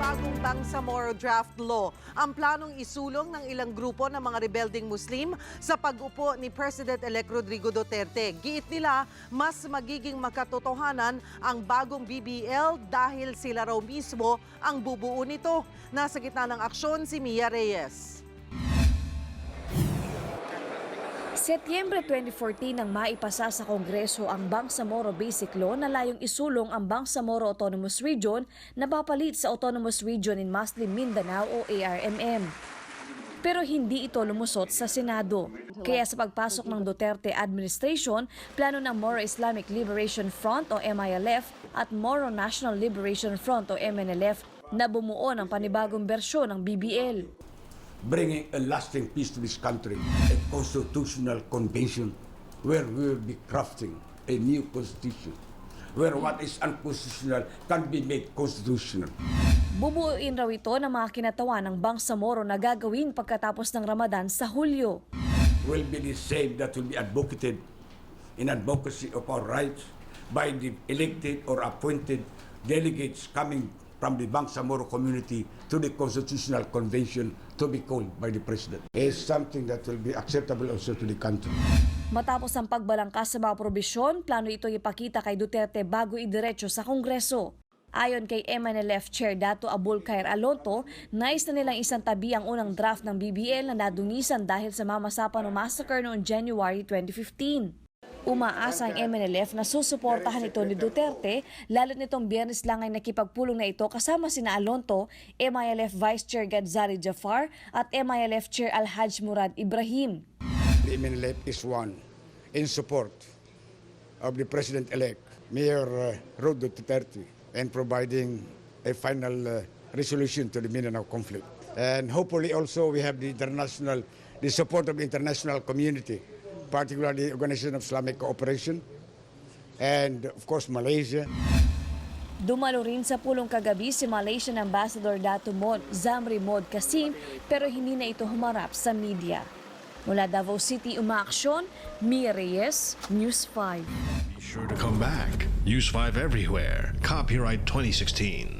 bagong Bangsamoro Draft Law ang planong isulong ng ilang grupo ng mga rebelding Muslim sa pag-upo ni President-elect Rodrigo Duterte. Giit nila, mas magiging makatotohanan ang bagong BBL dahil sila raw mismo ang bubuo nito. Nasa gitna ng aksyon si Mia Reyes. Setyembre 2014 nang maipasa sa Kongreso ang Bangsamoro Basic Law na layong isulong ang Bangsamoro Autonomous Region na papalit sa Autonomous Region in Muslim Mindanao o ARMM. Pero hindi ito lumusot sa Senado. Kaya sa pagpasok ng Duterte administration, plano ng Moro Islamic Liberation Front o MILF at Moro National Liberation Front o MNLF na bumuo ng panibagong bersyon ng BBL. Bringing a lasting peace to this country, a constitutional convention where we will be crafting a new constitution, where what is unconstitutional can be made constitutional. Bubuuin raw ito ng mga kinatawan ng Bangsamoro na gagawin pagkatapos ng Ramadan sa Hulyo. Will be the same that will be advocated in advocacy of our rights by the elected or appointed delegates coming from the Bangsamoro community to the Constitutional Convention to be called by the President. It is something that will be acceptable also to the country. Matapos ang pagbalangkas sa mga probisyon, plano ito ipakita kay Duterte bago idiretso sa Kongreso. Ayon kay MNLF Chair Dato Abul Khair Alonto, nais na nilang isang tabi ang unang draft ng BBL na nadungisan dahil sa mamasapan ng massacre noong January 2015. Umaasa ang MNLF na susuportahan ito ni Duterte, lalo nitong Biyernes lang ay nakipagpulong na ito kasama sina Alonto, MILF Vice Chair Gadzali Jafar at MILF Chair Alhaj Murad Ibrahim. The MNLF is one in support of the President-elect, Mayor Rod Duterte, and providing a final resolution to the Mindanao conflict. And hopefully also we have the support of the international community, particularly the Organization of Islamic Cooperation, and of course Malaysia. Dumalo rin sa pulong kagabi si Malaysian Ambassador Dato Zamri Mod Kasim pero hindi na ito humarap sa media. Mula Davao City, umaaksyon, Mia Reyes, News 5. Be sure to come back. News 5 everywhere. Copyright 2016.